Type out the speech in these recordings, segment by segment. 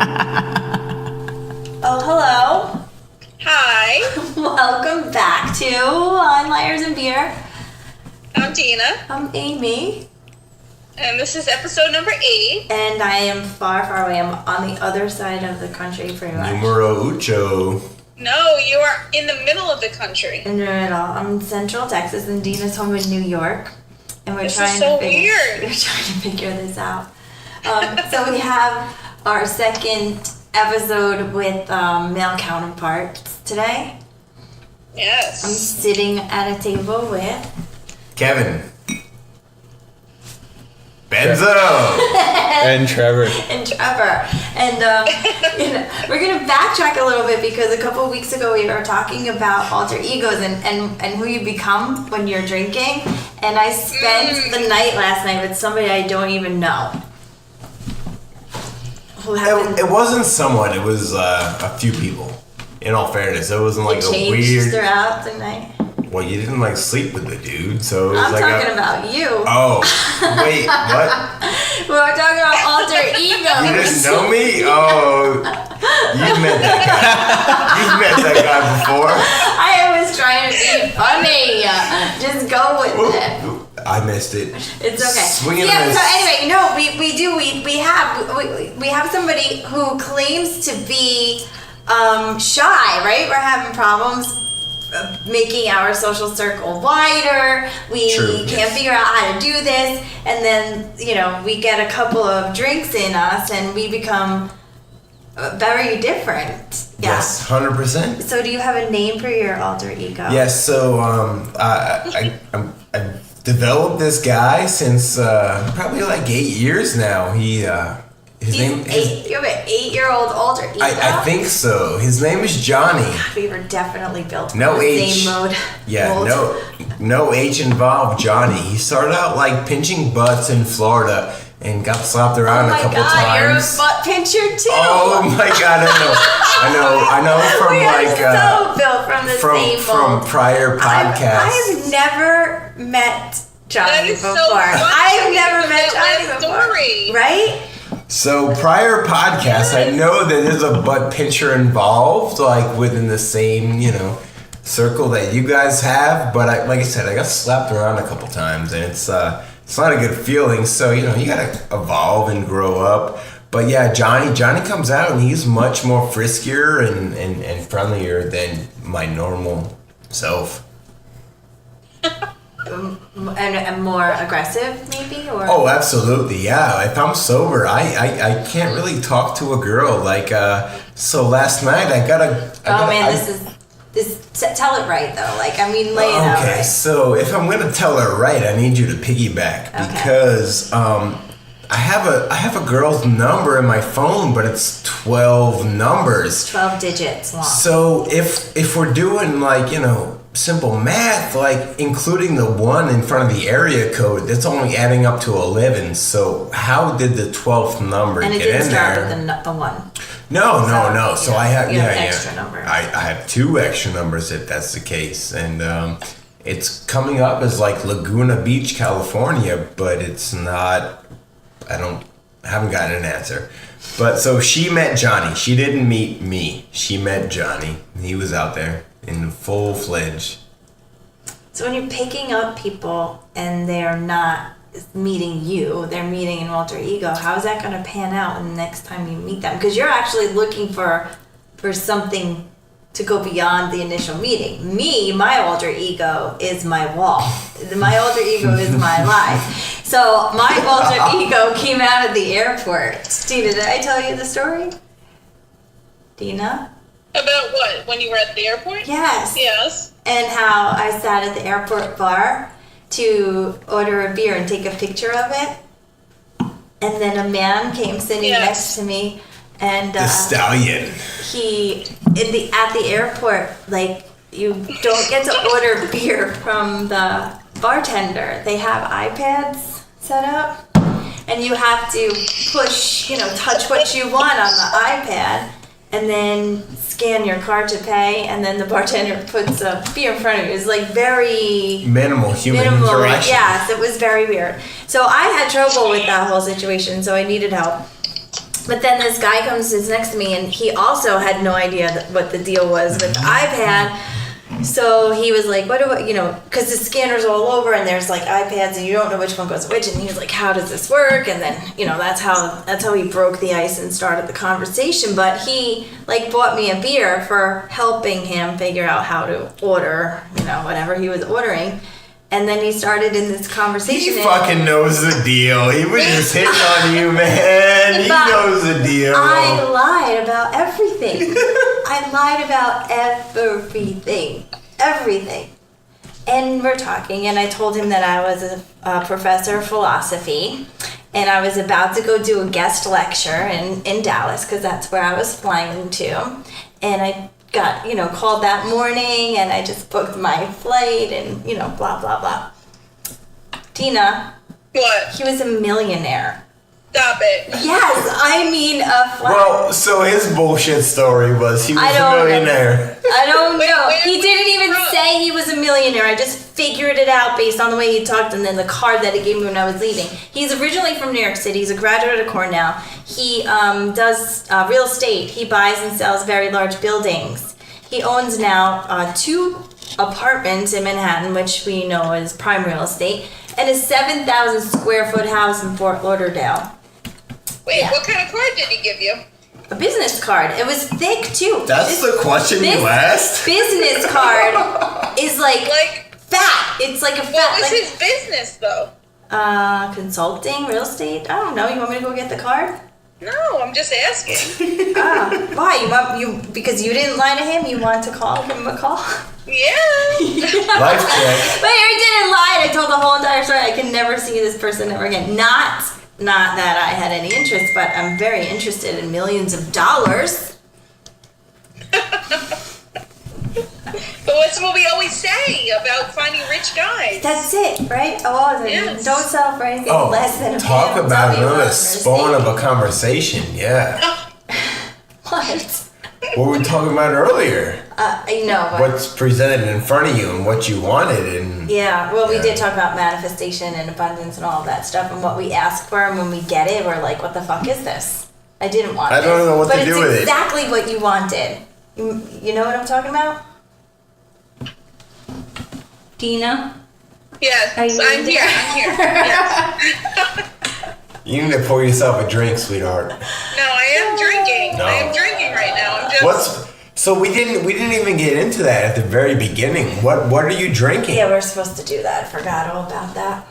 Oh, hello. Hi. Welcome back to On Liars and Beer. I'm Dina. I'm Amy. And this is episode number 8. And I am far, far away. I'm on the other side of the country, pretty much. Numero ocho. No, you are in the middle of the country. In the middle. I'm in Central Texas, and Dina's home in New York. And we're This trying is so to figure, weird. We're trying to figure this out. So we have our second episode with male counterparts today. Yes. I'm sitting at a table with Kevin. Benzo. And Trevor. and Trevor. And we're gonna backtrack a little bit because a couple of weeks ago we were talking about alter egos and who you become when you're drinking. And I spent the night last night with somebody I don't even know. Who happened? It wasn't someone. It was a few people. In all fairness, it wasn't like It a changed weird. throughout the night. Well, you didn't like sleep with the dude, so it was I'm like talking about you. Oh, wait, what? We were talking about alter egos. You didn't know me? Oh, you've met that guy. You've met that guy before. I was trying to be funny. Just go with it. I missed it. It's okay. Swing and yeah. miss. So anyway, no, we have somebody who claims to be shy, right? We're having problems making our social circle wider. We can't figure out how to do this, and then we get a couple of drinks in us, and we become very different. Yeah. Yes, 100%. So, do you have a name for your alter ego? Yes. So I've developed this guy since probably like 8 years now. His name. You have an 8-year-old alter ego. I think so. His name is Johnny. We were definitely built No from the H. same mode. Yeah, mold. no H involved. Johnny. He started out like pinching butts in Florida and got slapped around a couple times. You're a butt pincher too. Oh my god, I know from we like are so built from the same mold. from prior podcasts. I've never met Johnny That is before. so funny. I've never met That Johnny before. story. Right? So prior podcasts, I know that there's a butt pincher involved, like within the same, circle that you guys have. But like I said, I got slapped around a couple times, and it's not a good feeling. So you gotta evolve and grow up. But yeah, Johnny comes out, and he's much more friskier and friendlier than my normal self. And more aggressive, maybe, or Oh, absolutely, yeah. If I'm sober, I can't really talk to a girl. Like, so last night I got tell it right though. Like, I mean, lay it out Okay, right. so if I'm gonna tell her right, I need you to piggyback because I have a girl's number in my phone, but it's 12 numbers. 12 digits long. So if we're doing like simple math, like including the 1 in front of the area code, that's only adding up to 11. So how did the 12th number And it get didn't in start there? with a 1. No. So I have you have an extra number. I have 2 extra numbers if that's the case, and it's coming up as like Laguna Beach, California, but it's not. I haven't gotten an answer. But so she met Johnny. She didn't meet me. She met Johnny. He was out there in full-fledged. So when you're picking up people and they're not meeting you, they're meeting an alter ego, how is that going to pan out the next time you meet them? Because you're actually looking for something to go beyond the initial meeting. Me, my alter ego is my wall. My alter ego is my life. So my alter ego came out of the airport. Dina, did I tell you the story? Dina? About what? When you were at the airport? Yes. Yes. And how I sat at the airport bar to order a beer and take a picture of it. And then a man came sitting next to me, and The stallion. he at the airport, like, you don't get to order beer from the bartender. They have iPads set up, and you have to push, touch what you want on the iPad, and then scan your card to pay, and then the bartender puts a beer in front of you. It's like very Minimal human interaction. Yes, it was very weird. So I had trouble with that whole situation, so I needed help. But then this guy comes sits next to me, and he also had no idea what the deal was with the iPad. So he was like, what do I, because the scanner's all over, and there's like iPads, and you don't know which one goes which. And he was like, how does this work? And then, that's how he broke the ice and started the conversation. But he like bought me a beer for helping him figure out how to order, whatever he was ordering. And then he started in this conversation. He fucking knows the deal. He was just hitting on you, man. He knows the deal. I lied about everything. Everything. And we're talking, and I told him that I was a professor of philosophy, and I was about to go do a guest lecture in Dallas, because that's where I was flying to. And I got, called that morning, and I just booked my flight, and, blah, blah, blah. Tina. What? He was a millionaire. Stop it. Yes, I mean a flat. Well, so his bullshit story was he was a millionaire. I don't know. Wait, He didn't even say he was a millionaire. I just figured it out based on the way he talked and then the card that he gave me when I was leaving. He's originally from New York City. He's a graduate of Cornell. He does real estate. He buys and sells very large buildings. He owns now 2 apartments in Manhattan, which we know is prime real estate, and a 7,000 square foot house in Fort Lauderdale. Wait, Yeah. what kind of card did he give you? A business card. It was thick too. That's the question you asked? Business card is like fat. It's like a fat. What was his business though? Consulting, real estate. I don't know. You want me to go get the card? No, I'm just asking. Why? Because you didn't lie to him. You want to give him a call? Yeah. Life check. But I didn't lie. I told the whole entire story. I can never see this person ever again. Not that I had any interest, but I'm very interested in millions of dollars. But what's what we always say about finding rich guys? That's it, right? Oh, Yes. Don't settle for anything Oh, less than a talk BMW about another or a spawn of a Mercedes. conversation. Yeah. What? What were we talking about earlier? I know. But What's presented in front of you and what you wanted and yeah, well, we Yeah. did talk about manifestation and abundance and all of that stuff, and what we ask for, and when we get it, we're like, what the fuck is this? I didn't want I this. don't know what to do with But it. it's exactly what you wanted. You know what I'm talking about? Dina? Yes, Are you I'm in here. there? I'm here. Yes. you need to pour yourself a drink, sweetheart. No, I am drinking. No. I am drinking right now. I'm just. So we didn't even get into that at the very beginning. What are you drinking? Yeah, we're supposed to do that. I forgot all about that.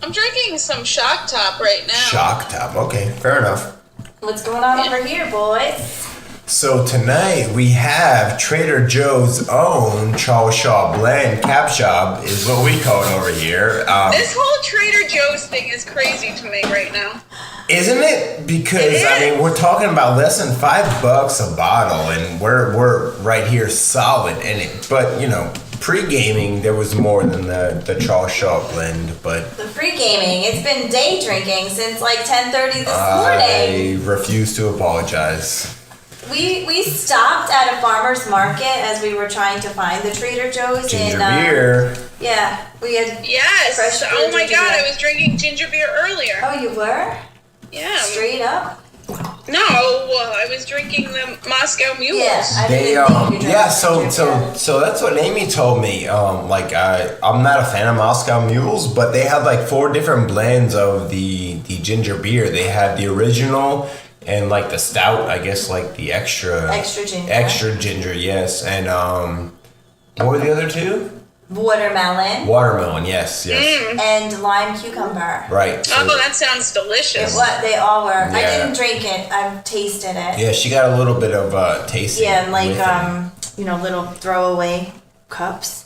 I'm drinking some Shock Top right now. Shock Top. Okay, fair enough. What's going on over here, boys? So tonight we have Trader Joe's own Charles Shaw Blend Cap Shop is what we call it over here. This whole Trader Joe's thing is crazy to me right now. Isn't it? Because It I mean is. we're talking about less than $5 a bottle, and we're right here solid in it. But pre-gaming there was more than the Charles Shaw Blend, but The pre-gaming. It's been day drinking since like 10:30 this morning. I refuse to apologize. We stopped at a farmer's market as we were trying to find the Trader Joe's Ginger in beer. Yeah, we had. Yes. Fresh Oh my ginger God, beer. I was drinking ginger beer earlier. Oh, you were? Yeah. Straight up? No, I was drinking the Moscow Mules. Yeah, I They didn't think you drank yeah, ginger beer. so that's what Amy told me. I'm not a fan of Moscow Mules, but they had like 4 different blends of the ginger beer. They had the original and like the stout, I guess like the extra Extra ginger. yes. And what were the other 2? Watermelon Watermelon, yes. and lime cucumber. Right. So, Oh, that sounds delicious. What they all were. I Yeah. didn't drink it. I've tasted it. yeah, she got a little bit of tasting. Yeah, and like with it. little throwaway cups.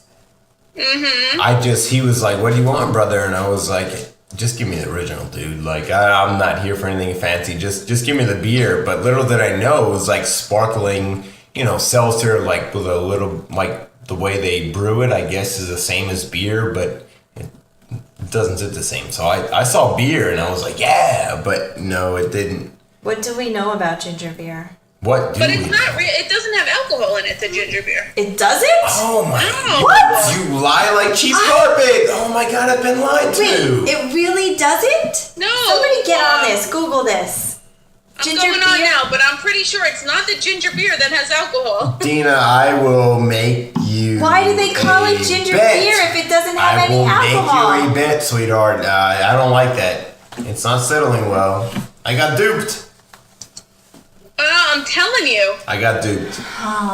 He was like, what do you want, brother? And I was like, just give me the original, dude. Like, I'm not here for anything fancy. Just give me the beer. But little did I know, it was like sparkling, seltzer, like with a little, like the way they brew it, I guess, is the same as beer, but it doesn't sit the same. So I saw beer and I was like, yeah, but no, it didn't. What do we know about ginger beer? What do But we it's not it doesn't have alcohol in it, the ginger beer. It doesn't? Oh my. No. What? You lie like cheap carpet. Oh my God, I've been lied to. Wait, it really doesn't? No. Somebody get on this. Google this. I'm Ginger going on beer? now, but I'm pretty sure it's not the ginger beer that has alcohol. Dina, I will make you. Why do they call it a ginger bet. beer if it doesn't have I any will alcohol? make you a bet, sweetheart. I don't like that. It's not settling well. I got duped. I'm telling you. I got duped.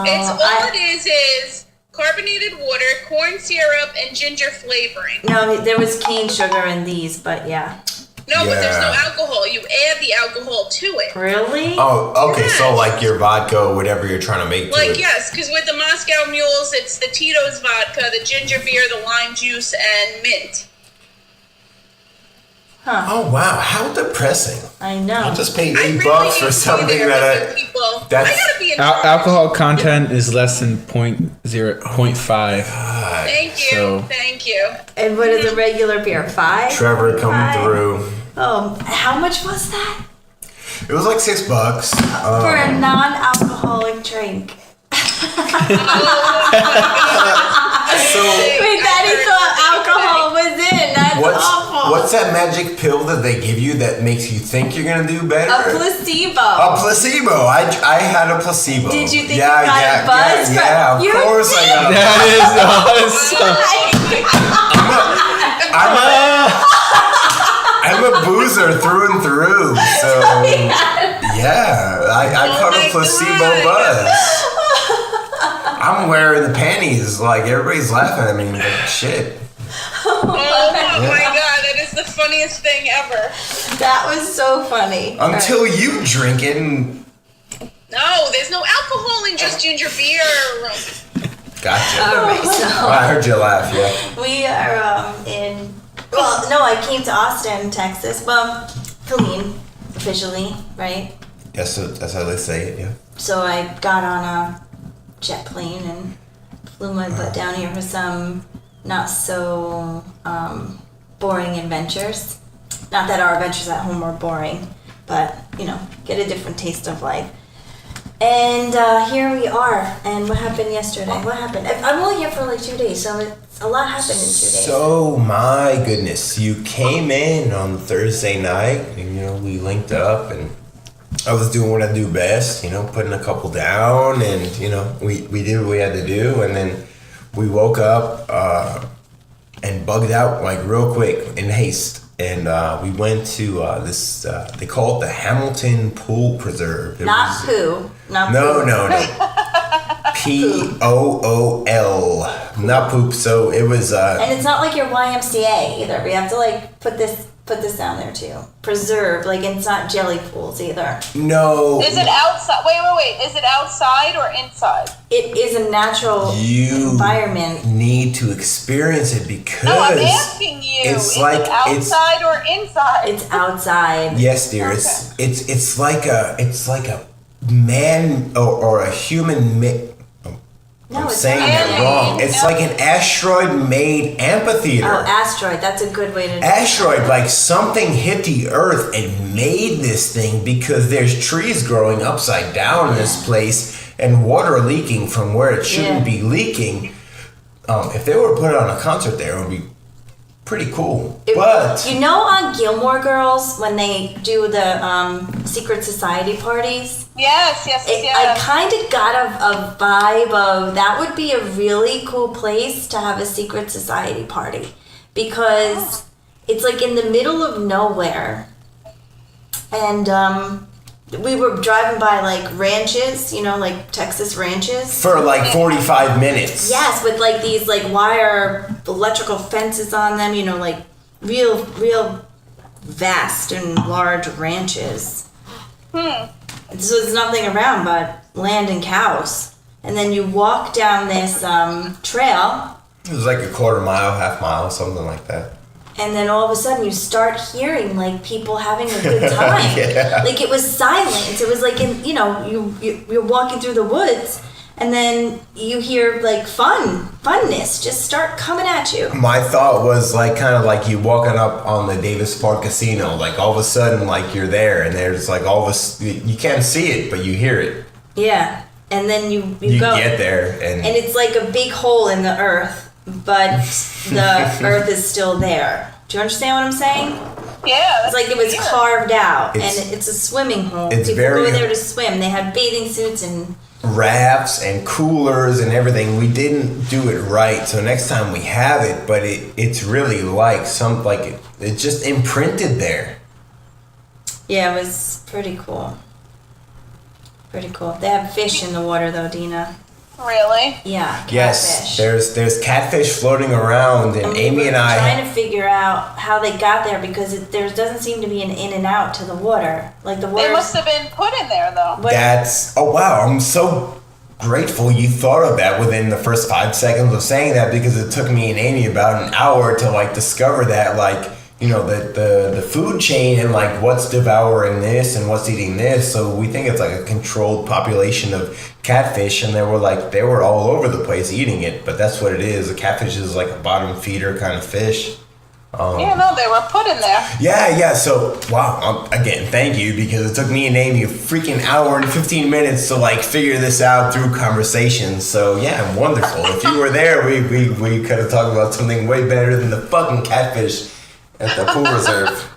It is carbonated water, corn syrup, and ginger flavoring. No, there was cane sugar in these, but yeah. No, but there's no Yeah. alcohol. You add the alcohol to it. Really? Oh, okay. So Yes. like your vodka or whatever you're trying to make to Like, it. yes, because with the Moscow Mules, it's the Tito's vodka, the ginger beer, the lime juice, and mint. Huh. Oh wow, how depressing! I know. I just paid I $8 really for need to be something there that with the people. I that's- gotta be in charge. Alcohol content is less than 0.5. Thank you, So- thank you. And what is a regular beer? 5? Trevor coming 5? through. Oh, how much was that? It was like $6. For a non-alcoholic drink. So Wait, Daddy thought alcohol was in. That's awful. what's that magic pill that they give you that makes you think you're gonna do better? A placebo. A placebo. I had a placebo. Did you think you got a buzz? Yeah, of You course I got a buzz. That is awesome. I'm a boozer through and through. So yeah, I caught a my placebo God. buzz. I'm wearing the panties, like everybody's laughing at me. Like, shit. Oh my god, that is the funniest thing ever. That was so funny. Until you drink it and No, there's no alcohol in just ginger beer. gotcha. All right, so I heard you laugh, yeah. we are in. Well, no, I came to Austin, Texas. Well, Colleen, officially, right? Yes, that's how they say it, yeah. So I got on a jet plane and flew my butt down here for some not so boring adventures. Not that our adventures at home were boring, but you know, get a different taste of life. And here we are. And what happened yesterday? What happened? I'm only here for like 2 days, so it's a lot happened in 2 days. So, my goodness, you came in on Thursday night, and, you know, we linked up, and I was doing what I do best, you know, putting a couple down, and, you know, we did what we had to do, and then we woke up and bugged out, like, real quick, in haste. And we went to this, they call it the Hamilton Pool Preserve. It Not was- poo. Not No, poo. no, no. Pool. Not poop. So it was. And it's not like your YMCA either. We have to like put this down there too. Preserve, like it's not jelly pools either. No. Is it outside? Wait. Is it outside or inside? It is a natural You environment. need to experience it because. No, I'm asking you. it's Is like- it outside or inside? It's outside. Yes, dear. Okay. It's like a man or a human. No, I'm it's saying not. that wrong. It's like an asteroid-made amphitheater. Oh, asteroid. That's a good way to. Asteroid, like something hit the earth and made this thing because there's trees growing upside down in this place and water leaking from where it shouldn't be leaking. If they were to put on a concert there, it would be pretty cool. But You know, on Gilmore Girls when they do the secret society parties. Yes. I kind of got a vibe of that would be a really cool place to have a secret society party because it's like in the middle of nowhere, and we were driving by like ranches, you know, like Texas ranches. for like 45 minutes. Yes, with like these like wire electrical fences on them, you know, like real vast and large ranches. So there's nothing around but land and cows. And then you walk down this trail, It was like a quarter mile, half mile, something like that. and then all of a sudden you start hearing like people having a good time. Yeah. Like it was silence. It was like you know, you're walking through the woods, and then you hear like funness just start coming at you. My thought was like kind of like you walking up on the Davis Park Casino, like all of a sudden like you're there and there's like all of a, you can't see it but you hear it. Yeah, and then you You go. get there And it's like a big hole in the earth, but the earth is still there. Do you understand what I'm saying? Yeah. It's like it was carved out, and it's a swimming hole. It's People very go there to swim. They had bathing suits and rafts and coolers and everything. We didn't do it right, so next time we have it, but it's really like it's just imprinted there. yeah, it was pretty cool. Pretty cool. They have fish in the water though, Dina. Really? Yeah. Yes, Catfish. there's catfish floating around, and Amy we and were I trying to figure out how they got there because there doesn't seem to be an in and out to the water. Like the water. They must have been put in there though. oh wow, I'm so grateful you thought of that within the first 5 seconds of saying that, because it took me and Amy about an hour to like discover that, like, you know, the food chain and like what's devouring this and what's eating this. So we think it's like a controlled population of catfish, and they were all over the place eating it, but that's what it is. A catfish is like a bottom feeder kind of fish. Yeah, no, they were put in there. Yeah. So, wow. Again, thank you, because it took me and Amy a freaking hour and 15 minutes to like figure this out through conversations. So, yeah, wonderful. If you were there, we could have talked about something way better than the fucking catfish at the pool reserve.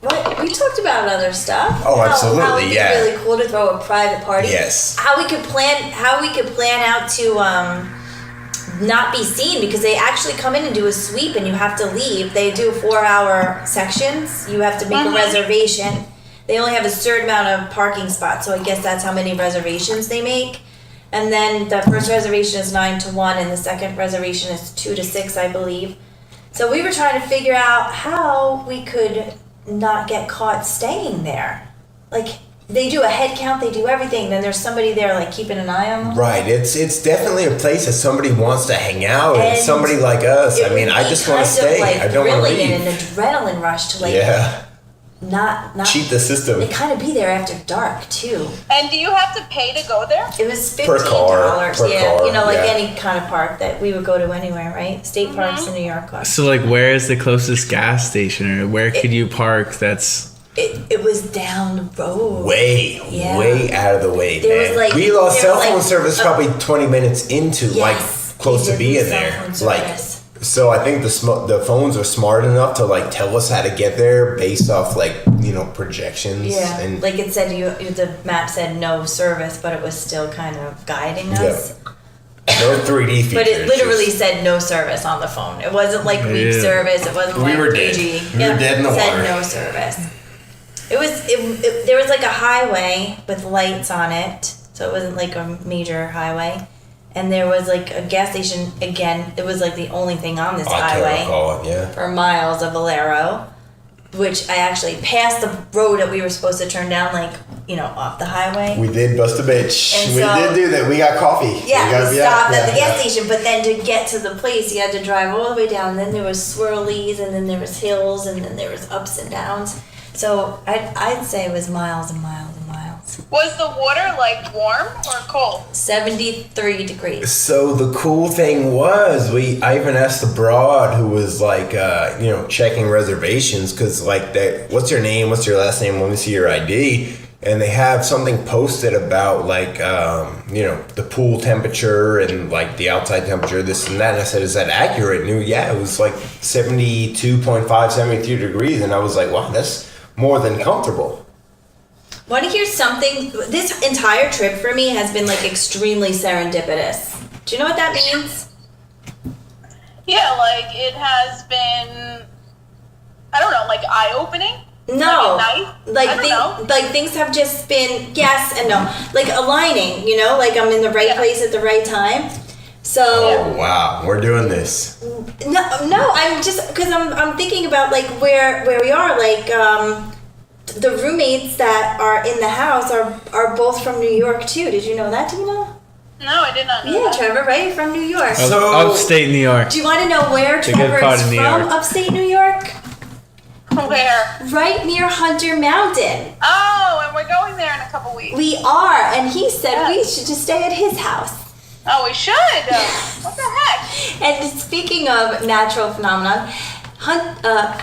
What? We talked about other stuff. Oh, absolutely, how it'd be yeah. really cool to throw a private party. Yes. How we could plan out to not be seen, because they actually come in and do a sweep and you have to leave. They do 4-hour sections. You have to make a reservation. They only have a certain amount of parking spots, so I guess that's how many reservations they make. And then the first reservation is 9 to 1 and the second reservation is 2 to 6, I believe. So we were trying to figure out how we could not get caught staying there. Like, they do a head count, they do everything, then there's somebody there like keeping an eye on them. Right. It's definitely a place that somebody wants to hang out, and somebody like us. I mean, I just want to stay. Like, I don't want to leave. Really an adrenaline rush to like not cheat the system. They kind of be there after dark too. And do you have to pay to go there? It was $15. Per car, You know, like yeah. any kind of park that we would go to anywhere, right? State parks in New York. So, like, where is the closest gas station, or where could you park that's... It was down the road. Way out of the way, There man. was, like- We lost there cell was, phone like, service probably 20 minutes into, like, close to being there. Like, so I think the phones are smart enough to, like, tell us how to get there based off, like, you know, projections. Yeah, And like it said, the map said no service, but it was still kind of guiding us. no 3D features. But it literally just- said no service on the phone. It wasn't like weak Yeah. service. It wasn't We like were 3G. dead. We were dead in the it said water. no service. There was like a highway with lights on it, so it wasn't like a major highway. And there was like a gas station. Again, it was like the only thing on this I can't highway recall it, yeah. for miles of Valero, which I actually passed the road that we were supposed to turn down, like, you know, off the highway. We did bust a bitch. And We so- did do that. We got coffee. Yeah, we stopped at the gas yeah. station, but then to get to the place, you had to drive all the way down. Then there was swirlies, and then there was hills, and then there was ups and downs. So I'd say it was miles and miles and miles. Was the water like warm or cold? 73 degrees. So the cool thing was, I even asked the broad who was like, you know, checking reservations, because like that, what's your name? What's your last name? Let me see your ID. And they have something posted about like, you know, the pool temperature and like the outside temperature, this and that. And I said, is that accurate? And yeah, it was like 72.5, 73 degrees. And I was like, wow, that's more than comfortable. Want to hear something? This entire trip for me has been like extremely serendipitous. Do you know what that means? Yeah, like it has been, I don't know, like eye-opening? No, Like I don't know. like things have just been yes and no, like aligning. You know, like I'm in the right place at the right time. So Oh wow, we're doing this. no, I'm just because I'm thinking about like where we are. Like the roommates that are in the house are both from New York too. Did you know that? Do you know? No, I did not know Yeah, that. Trevor, right from New York. So- Upstate New York. Do you want to know where a good Trevor part is of New from? York. Upstate New York, Where? right near Hunter Mountain. Oh, and we're going there in a couple weeks. We are, and he said Yeah. we should just stay at his house. Oh, we should. What the heck? And speaking of natural phenomenon,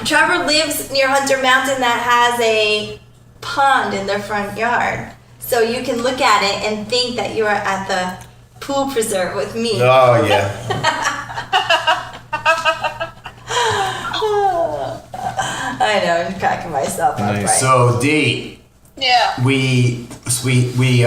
Trevor lives near Hunter Mountain that has a pond in their front yard. So you can look at it and think that you are at the pool preserve with me. Oh yeah. I know, I'm cracking myself up. Nice. Right? So D, Yeah. we Amy,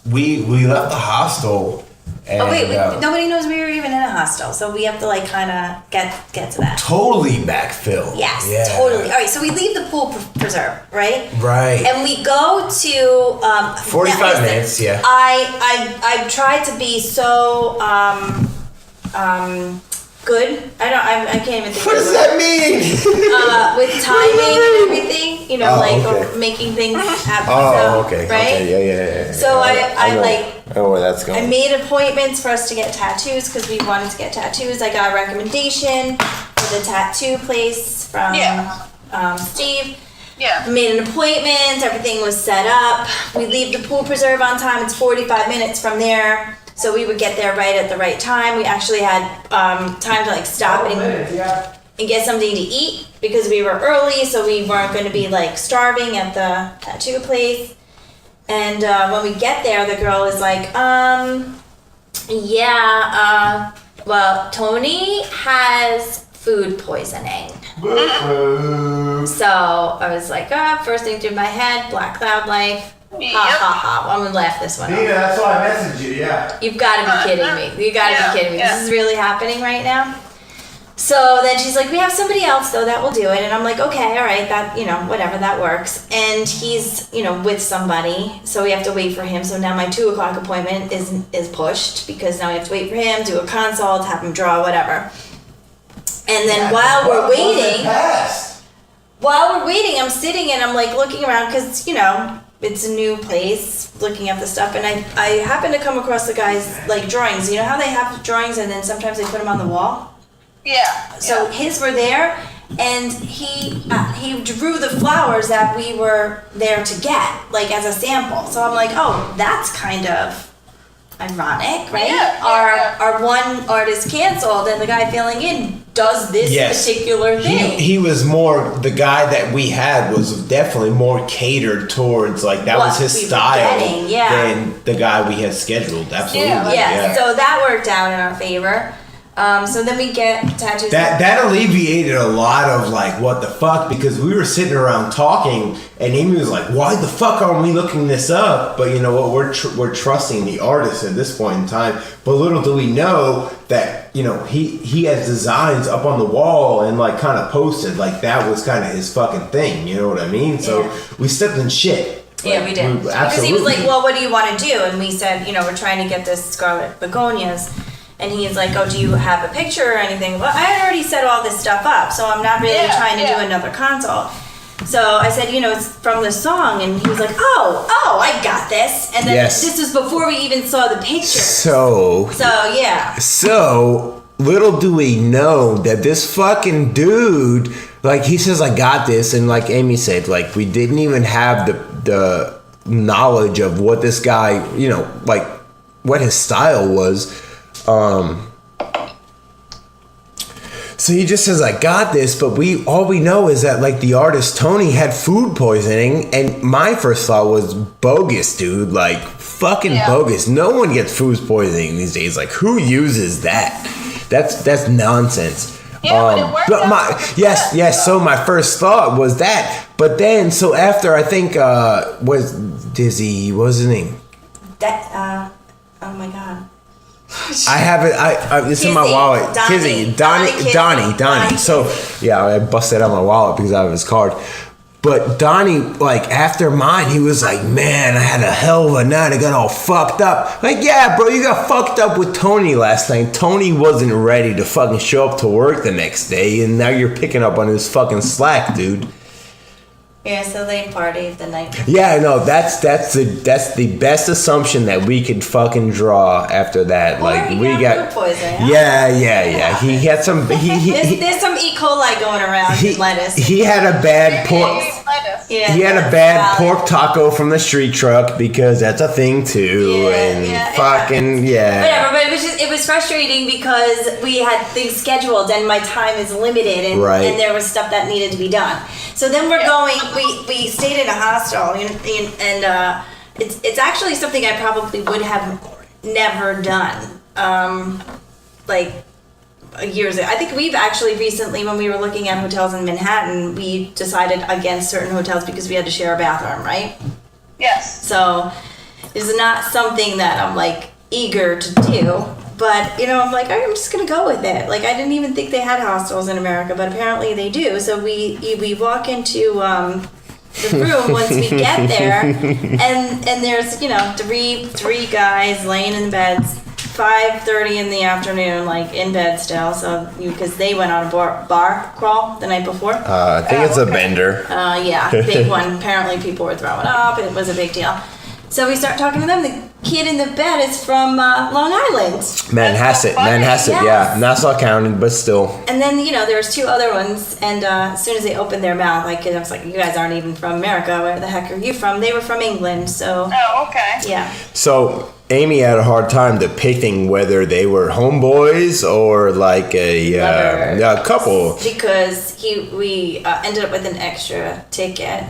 we left the hostel. And, Oh wait, nobody knows we were even in a hostel, so we have to like kind of get to that. Totally backfill. Yes, Yeah. totally. All right, so we leave the pool preserve, right? Right. And we go to 45 now, listen, minutes, yeah. I tried to be so good. I can't even think. What of does the word. that mean? With timing and everything, you know, Oh, like okay. making things happen. Oh, so, okay. Right? Okay, yeah. So I know, like. I know where that's I going. made appointments for us to get tattoos because we wanted to get tattoos. I got a recommendation for the tattoo place from Steve. Yeah. I made an appointment. Everything was set up. We leave the pool preserve on time. It's 45 minutes from there. So we would get there right at the right time. We actually had time to like stop and get something to eat because we were early, so we weren't going to be like starving at the tattoo place. And when we get there, the girl is like, well, Tony has food poisoning. So I was like, first thing through my head, Black Cloud Life. Yep. Ha ha ha. I'm gonna laugh this one off. that's why I messaged you, yeah. You've got to be kidding me. You got to be kidding me. Yeah. This is really happening right now. So then she's like, we have somebody else though that will do it. And I'm like, okay, all right, that, you know, whatever, that works. And he's, you know, with somebody, so we have to wait for him. So now my 2:00 appointment is pushed because now we have to wait for him, do a consult, have him draw, whatever. And then while we're waiting, I'm sitting and I'm like looking around because, you know, it's a new place, looking at the stuff, and I happened to come across the guy's like drawings. You know how they have drawings and then sometimes they put them on the wall? Yeah. So his were there, and he drew the flowers that we were there to get, like as a sample. So I'm like, oh, that's kind of ironic, right? Our one artist canceled, and the guy filling in does this particular thing. He was more, the guy that we had was definitely more catered towards, like, that was his style than the guy we had scheduled. Absolutely. Yeah. So that worked out in our favor. So then we get tattoos. That alleviated a lot of like what the fuck, because we were sitting around talking and Amy was like, why the fuck aren't we looking this up? But you know what, we're trusting the artist at this point in time. But little do we know that, you know, he has designs up on the wall and like kind of posted, like that was kind of his fucking thing, you know what I mean? So we stepped in shit. Yeah, we did. Because he was like, well, what do you want to do? And we said, you know, we're trying to get this scarlet begonias. And he's like, oh, do you have a picture or anything? Well, I had already set all this stuff up, so I'm not really trying to do another consult. So I said, you know, it's from the song. And he was like, oh, I got this. And then this was before we even saw the picture. So yeah. So little do we know that this fucking dude, like he says, I got this. And like Amy said, like we didn't even have the knowledge of what this guy, you know, like what his style was. So he just says, I got this, but all we know is that like the artist Tony had food poisoning, and my first thought was bogus, dude, like fucking bogus. No one gets food poisoning these days. Like who uses that? That's nonsense. Yeah, but it worked out. Yes. So my first thought was that, but then so after I think was Dizzy, what was his name? Oh my god. I have it. It's in my wallet. Donnie. So yeah, I busted out my wallet because I have his card. But Donnie, like after mine, he was like, "Man, I had a hell of a night. I got all fucked up." Like, yeah, bro, you got fucked up with Tony last night. Tony wasn't ready to fucking show up to work the next day, and now you're picking up on his fucking slack, dude. Yeah, so they partied the night before. Yeah, no, that's the best assumption that we could fucking draw after that. Or like he we got food poisoning. Yeah. He had some. There's some E. coli going around in lettuce. He had a bad pork. Yeah, he had a bad pork taco from the street truck because that's a thing too. Whatever, but it was frustrating because we had things scheduled and my time is limited and there was stuff that needed to be done. So then we're going. We stayed in a hostel and it's actually something I probably would have never done. Like years ago. I think we've actually recently, when we were looking at hotels in Manhattan, we decided against certain hotels because we had to share a bathroom, right? Yes. So it's not something that I'm like eager to do, but I'm like, I'm just gonna go with it. Like I didn't even think they had hostels in America, but apparently they do. So we walk into the room once we get there, and there's three guys laying in beds, 5:30 in the afternoon, like in bed still. So because they went on a bar crawl the night before. I think it's a bender. Yeah, big one. Apparently people were throwing up, and it was a big deal. So we start talking to them. The kid in the bed is from Long Island. Manhasset, Yes. yeah. Nassau County, but still. And then, there's two other ones, and as soon as they opened their mouth, I was like, you guys aren't even from America. Where the heck are you from? They were from England, so... Oh, okay. Yeah. So, Amy had a hard time depicting whether they were homeboys or like a couple. Because we ended up with an extra ticket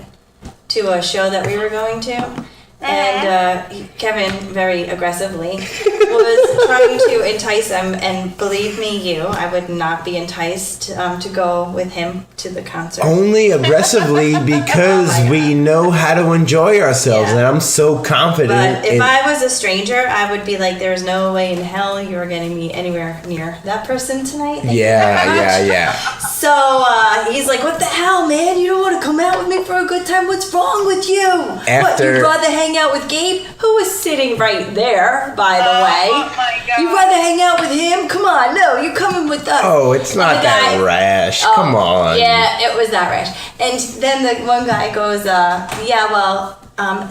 to a show that we were going to. And Kevin, very aggressively, was trying to entice him. And believe me, I would not be enticed to go with him to the concert. Only aggressively because we know how to enjoy ourselves, and I'm so confident. But if I was a stranger, I would be like, there's no way in hell you're getting me anywhere near that person tonight. Thank you very much. Yeah. So he's like, what the hell, man? You don't want to come out with me for a good time? What's wrong with you? What, you'd rather hang out with Gabe, who was sitting right there, by the way? Oh my God. You'd rather hang out with him? Come on, no, you coming with us. Oh, it's not that rash. Come on. Yeah, it was that rash. And then the one guy goes,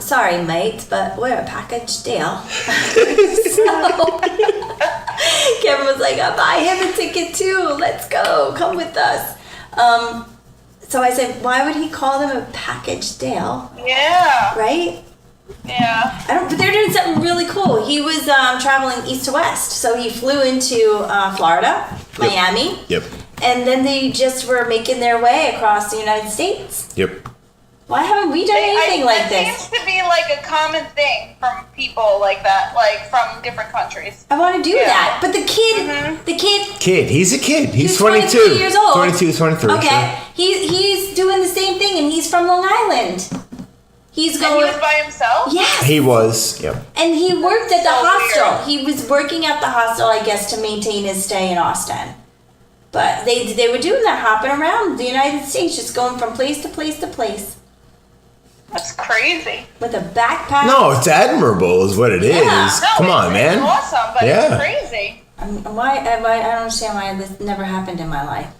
sorry, mate, but we're a package deal. So Kevin was like, I'll buy him a ticket too. Let's go. Come with us. So I said, why would he call them a package deal? Yeah. Right? Yeah. But they're doing something really cool. He was traveling east to west. So he flew into Florida, Miami. Yep. And then they just were making their way across the United States. Yep. Why haven't we done anything like this? It seems to be like a common thing from people like that, like from different countries. I want to do that. But the kid, He's a kid. He's 22 years old. 22, 23. Okay. Sure. He's doing the same thing, and he's from Long Island. He's And going. he was by himself? Yes. He was, yep. And he worked at the So hostel. weird. He was working at the hostel, I guess, to maintain his stay in Austin. But they were doing that, hopping around the United States, just going from place to place to place That's crazy. with a backpack. No, it's admirable is what it is. No, Come on, man. It's awesome, but Yeah. it's crazy. Why? I don't understand why this never happened in my life.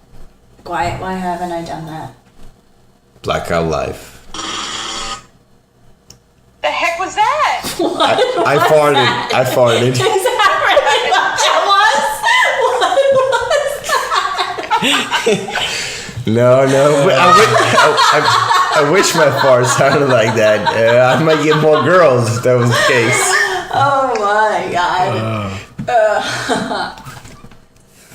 Why haven't I done that? Blackout life. The heck was that? I farted. Is that really what that was? No. I wish my fart sounded like that. I might get more girls if that was the case. Oh my god.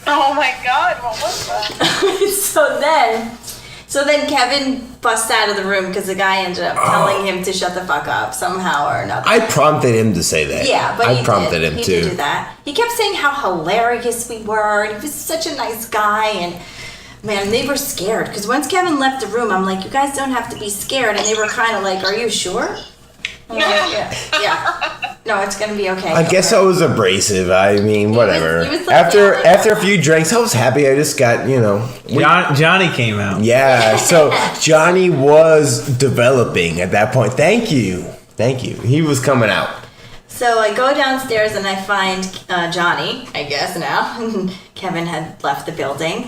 Oh my God, what was that? So then Kevin busts out of the room because the guy ended up telling him to shut the fuck up somehow or another. I prompted him to say that. Yeah, but I prompted him he too. did do that. He kept saying how hilarious we were, and he was such a nice guy, and man, they were scared because once Kevin left the room, I'm like, you guys don't have to be scared, and they were kind of like, are you sure? I'm like, yeah. No, it's gonna be okay. I guess I was abrasive. I mean, whatever. he was like, after a few drinks, I was happy. I just got, Johnny came out. Yeah, so Johnny was developing at that point. Thank you. He was coming out. So I go downstairs and I find Johnny, I guess now. Kevin had left the building,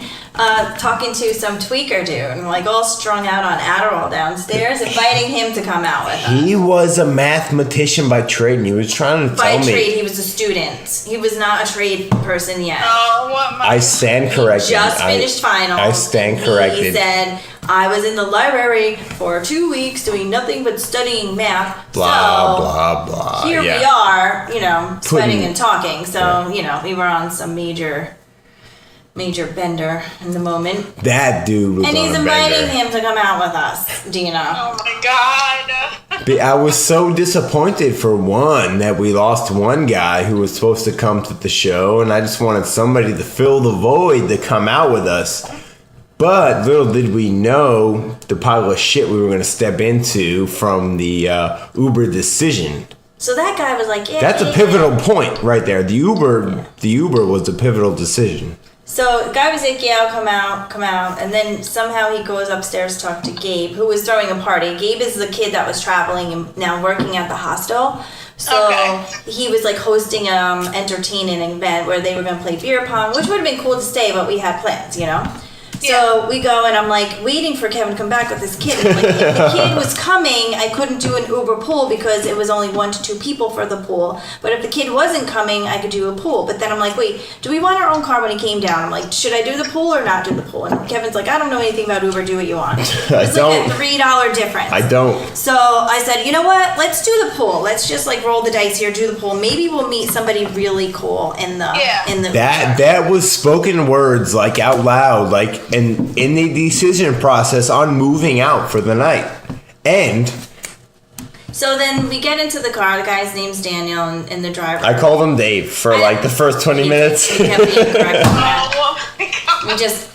talking to some tweaker dude, like all strung out on Adderall downstairs, inviting him to come out with us. He was a mathematician by trade, and he was trying to tell me. By trade, he was a student. He was not a trade person yet. Oh, what I stand corrected. Just finished finals. I stand corrected. He said, I was in the library for 2 weeks doing nothing but studying math. Blah, so blah, blah. Here yeah. we are, sweating Pudding. and talking. So, we were on some major major bender in the moment. That dude was And on he's a inviting bender. him to come out with us, Dina. Oh my god. I was so disappointed for one that we lost one guy who was supposed to come to the show, and I just wanted somebody to fill the void to come out with us. But little did we know the pile of shit we were going to step into from the Uber decision. So that guy was like, yeah. That's a pivotal point right there. The Uber was a pivotal decision. So the guy was like, yeah, I'll come out. And then somehow he goes upstairs to talk to Gabe, who was throwing a party. Gabe is the kid that was traveling and now working at the hostel. So he was like hosting entertaining event where they were going to play beer pong, which would have been cool to stay, but we had plans, you know? So we go, and I'm like waiting for Kevin to come back with this kid. And like, if the kid was coming, I couldn't do an Uber pool because it was only 1 to 2 people for the pool. But if the kid wasn't coming, I could do a pool. But then I'm like, wait, do we want our own car when he came down? I'm like, should I do the pool or not do the pool? And Kevin's like, I don't know anything about Uber. Do what you want. It's like a $3 difference. I don't. So I said, you know what? Let's do the pool. Let's just like roll the dice here, do the pool. Maybe we'll meet somebody really cool in the That was spoken words like out loud, like in the decision process on moving out for the night. And so then we get into the car. The guy's name's Daniel, and the driver. I called him Dave for like the first 20 minutes. He kept being correct on that. Oh my god.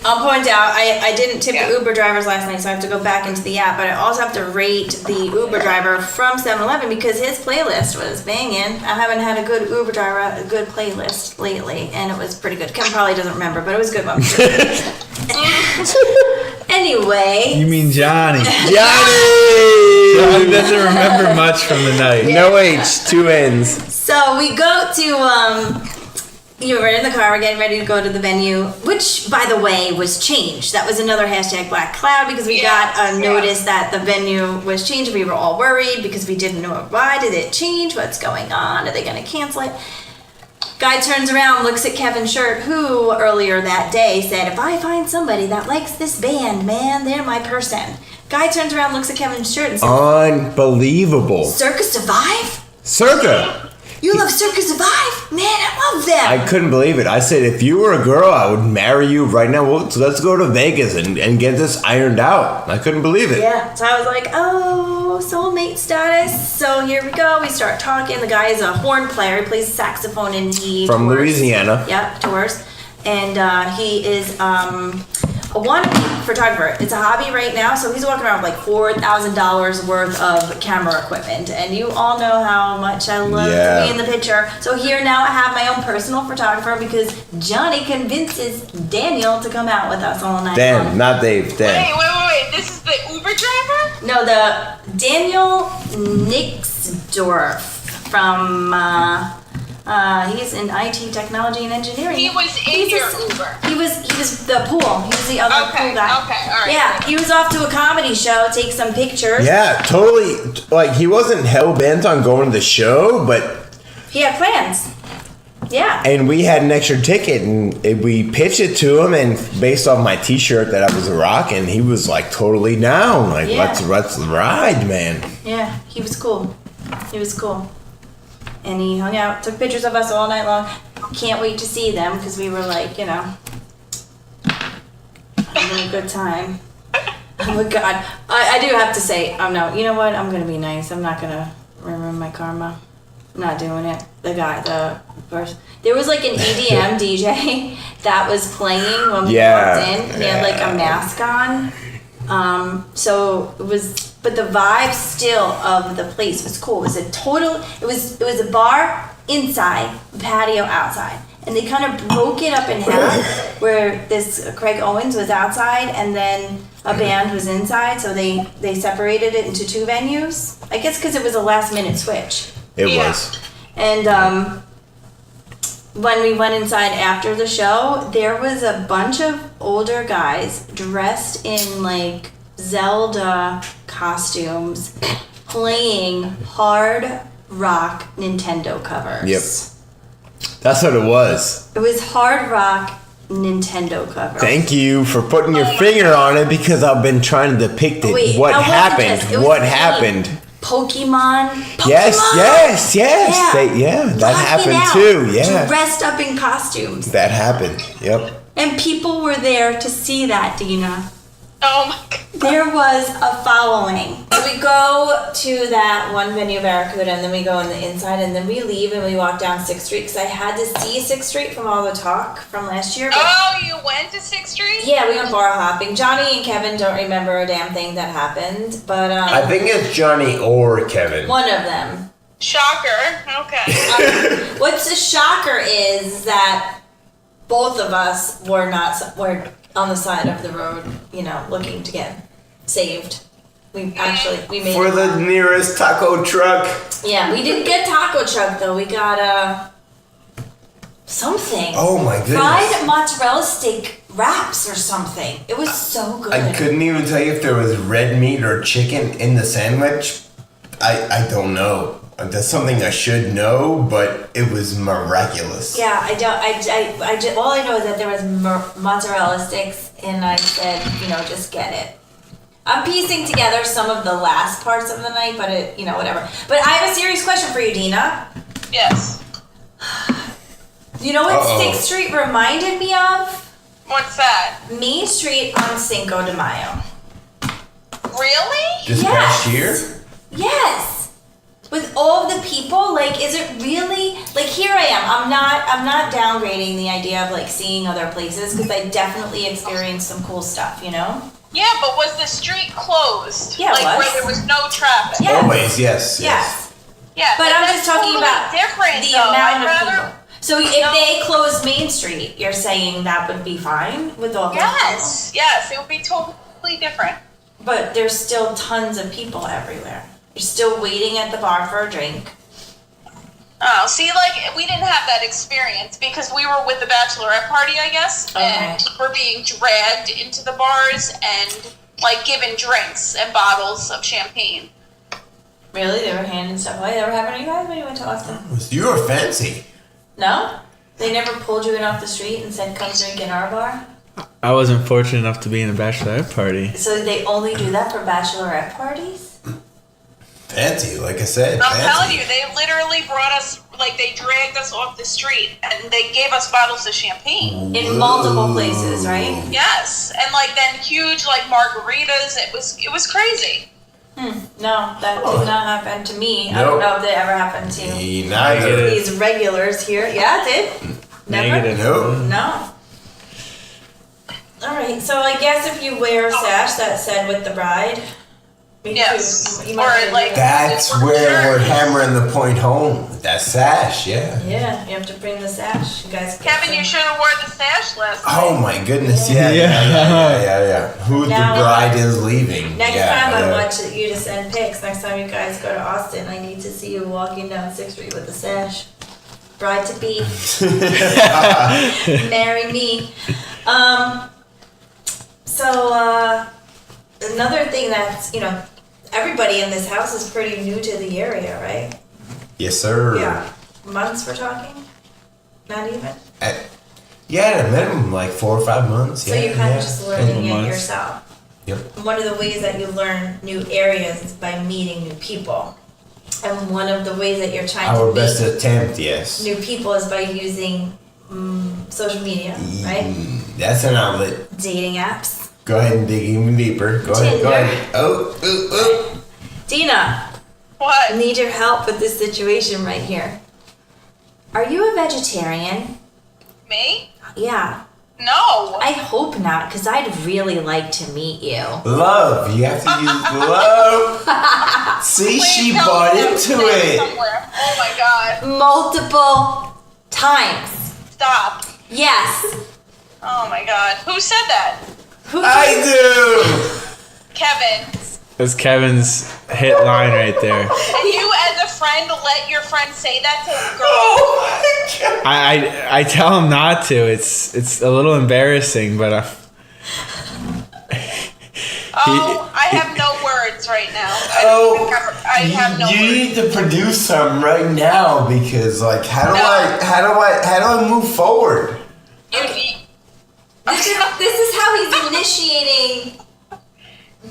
I'll point out, I didn't tip the Uber drivers last night, so I have to go back into the app, but I also have to rate the Uber driver from 7-Eleven because his playlist was banging. I haven't had a good Uber driver, a good playlist lately, and it was pretty good. Kevin probably doesn't remember, but it was a good one. Anyway. You mean Johnny? Johnny doesn't remember much from the night. No H, 2 N's. So we go to, we're in the car, we're getting ready to go to the venue, which, by the way, was changed. That was another hashtag Black Cloud because we got a notice that the venue was changed. We were all worried because we didn't know why did it change, what's going on, are they going to cancel it? Guy turns around, looks at Kevin's shirt, who earlier that day said, if I find somebody that likes this band, man, they're my person. Guy turns around, looks at Kevin's shirt and says, unbelievable. Circa Survive? Circa. You love Circa Survive? Man, I love them. I couldn't believe it. I said, if you were a girl, I would marry you right now. Well, so let's go to Vegas and get this ironed out. I couldn't believe it. Yeah, so I was like, oh, soulmate status. So here we go. We start talking. The guy is a horn player. He plays saxophone and he From tours. Louisiana. Yep, tours. And he is a wannabe photographer. It's a hobby right now, so he's walking around with like $4,000 worth of camera equipment. And you all know how much I love to be in the picture. So here now I have my own personal photographer because Johnny convinces Daniel to come out with us all night Dan, long. not Dave. Dan. Wait. This is the Uber driver? No, the Daniel Nixdorf from he's in IT technology and engineering. He was in your Uber. He was the pool. He was the other pool guy. Okay, all right. Yeah, he was off to a comedy show, take some pictures. Yeah, totally. Like, he wasn't hell-bent on going to the show, but He had plans. Yeah. and we had an extra ticket, and we pitched it to him, and based off my T-shirt that I was rocking, he was like totally down. Like, Yeah. let's ride, man. Yeah, he was cool. He was cool. And he hung out, took pictures of us all night long. Can't wait to see them because we were like, having a good time. Oh my God. I do have to say, no, you know what? I'm going to be nice. I'm not going to ruin my karma. I'm not doing it. The person. There was like an EDM DJ that was playing when we walked in. He had like a mask on. So it was, but the vibe still of the place was cool. It was a bar inside, patio outside. And they kind of broke it up in half where this Craig Owens was outside and then a band was inside. So they separated it into 2 venues. I guess because it was a last minute switch. It was. And when we went inside after the show, there was a bunch of older guys dressed in like Zelda costumes playing hard rock Nintendo covers. Yep. That's what it was. It was hard rock Nintendo covers. Thank you for putting your finger on it because I've been trying to depict it. Wait, what it wasn't happened? just- it was What like happened? Pokemon. Yes. Yeah. That Rocking happened out, too. Yeah. Dressed up in costumes. That happened. Yep. And people were there to see that, Dina. Oh my god. There was a following. So we go to that one venue, Barracuda, and then we go on the inside, and then we leave and we walk down 6th Street because I had to see 6th Street from all the talk from last year. Oh, you went to 6th Street? Yeah, we went bar hopping. Johnny and Kevin don't remember a damn thing that happened, but I think it's Johnny or Kevin. one of them. Shocker. Okay. What's a shocker is that both of us were on the side of the road, looking to get saved. We made For it the out. nearest taco truck. Yeah, we didn't get taco truck though. We got something. Oh my goodness. Fried mozzarella steak wraps or something. It was so good. I couldn't even tell you if there was red meat or chicken in the sandwich. I don't know. That's something I should know, but it was miraculous. Yeah, I don't. I just, all I know is that there was mozzarella sticks, and I said, just get it. I'm piecing together some of the last parts of the night, but whatever. But I have a serious question for you, Dina. Yes. You know what Uh-oh. 6th Street reminded me of? What's that? Main Street on Cinco de Mayo. Really? This Yes. past year? Yes. With all the people, is it really here I am. I'm not downgrading the idea of seeing other places because I definitely experienced some cool stuff, Yeah, but was the street closed? Yeah, it was. Where there was no traffic? Yeah. Always, yes. Yes. Yeah, But I'm that's just talking totally about different, the though. amount I'd of rather. people. So if they closed Main Street, you're saying that would be fine with all those Yes, yes, it would be totally different. people? But there's still tons of people everywhere. You're still waiting at the bar for a drink. Oh, see, we didn't have that experience because we were with the bachelorette party, I guess, and we're being dragged into the bars and, given drinks and bottles of champagne. Really? They were handing stuff away? That ever happened to you guys when you went to Austin? You were fancy. No? They never pulled you in off the street and said, come drink in our bar? I wasn't fortunate enough to be in a bachelorette party. So they only do that for bachelorette parties? Fancy, like I said. I'm fancy. telling you, they literally brought us, they dragged us off the street and they gave us bottles of champagne. In multiple places, right? Yes, and then huge margaritas. It was crazy. No, that did not happen to me. I don't Nope. know if that ever happened to Me neither. these regulars here. Yeah, it did. Never? Negative. Nope. No. Alright, so I guess if you wear a sash that said with the bride, me Yes. too. You Or, might like- That's where we're hammering the point home. That sash, yeah. Yeah, you have to bring the sash. You guys. Kevin, you should have wore the sash last night. Oh my goodness, Yeah. yeah. Who Now- the bride is leaving. Next yeah, time I yeah. want you to send pics. Next time you guys go to Austin, I need to see you walking down 6th Street with a sash. Bride to be. Marry me. So, another thing that's, everybody in this house is pretty new to the area, right? Yes, sir. Yeah. Months we're talking? Not even? Yeah, at a minimum, 4 or 5 months. So yeah, you're kind yeah. of just learning it months. yourself. Yep. One of the ways that you learn new areas is by meeting new people. And one of the ways that you're trying Our to best meet attempt, yes. new people is by using social media, right? That's an outlet. Dating apps. Go ahead and dig even deeper. Go ahead. Tinder. Oh. Dina, I What? need your help with this situation right here. Are you a vegetarian? Me? Yeah. No. I hope not, because I'd really like to meet you. Love. You have to use love. See, Please she tell bought me that into was there it. somewhere. Oh my god. Multiple times. Stop. Yes. Oh my god. Who said that? Who I do. Kevin. That's Kevin's hit line right there. And you as a friend let your friend say that to a girl? Oh my god. I tell him not to. It's a little embarrassing, but Oh, I have no words right now. I have no you words. need to produce some right now because how do I move forward? You need- This is how he's initiating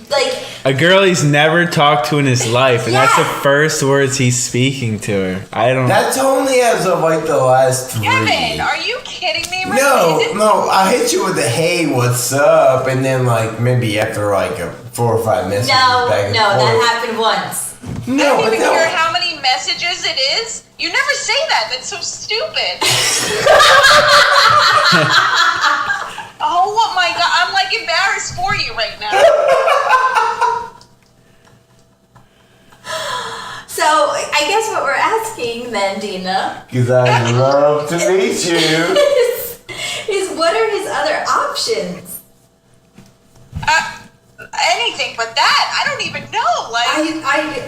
like A girl he's never talked to in his life, and that's the Yeah. first words he's speaking to her. I don't. That's only as of like the last 3. Kevin, are you kidding me? No, I hit you with the hey, what's up, and then like maybe after like 4 or 5 messages back and forth. that happened once. I don't even care how many messages it is. You never say that. That's so stupid. Oh my god, I'm like embarrassed for you right now. So I guess what we're asking then, Dina, Because I love to meet you. is what are his other options? Anything but that. I don't even know. Like,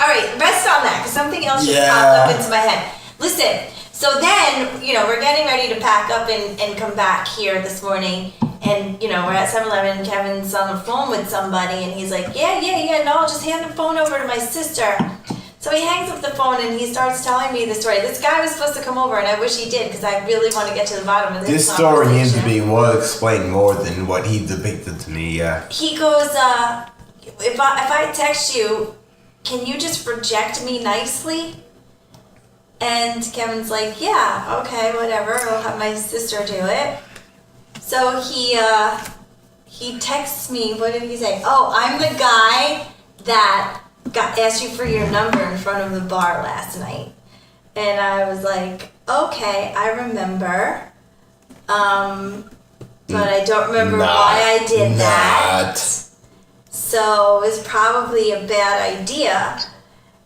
All right, rest on that because something else just popped up into my head. Listen, so then, we're getting ready to pack up and come back here this morning. And, we're at 7-Eleven. Kevin's on the phone with somebody. And he's like, yeah, no, I'll just hand the phone over to my sister. So he hangs up the phone and he starts telling me the story. This guy was supposed to come over, and I wish he did because I really want to get to the bottom of this Story needs to be well explained more than what he depicted to me, yeah. He goes, if I text you, can you just reject me nicely? And Kevin's like, yeah, okay, whatever. I'll have my sister do it. So he texts me. What did he say? Oh, I'm the guy that asked you for your number in front of the bar last night. And I was like, okay, I remember. But I don't remember why I did that. So it's probably a bad idea.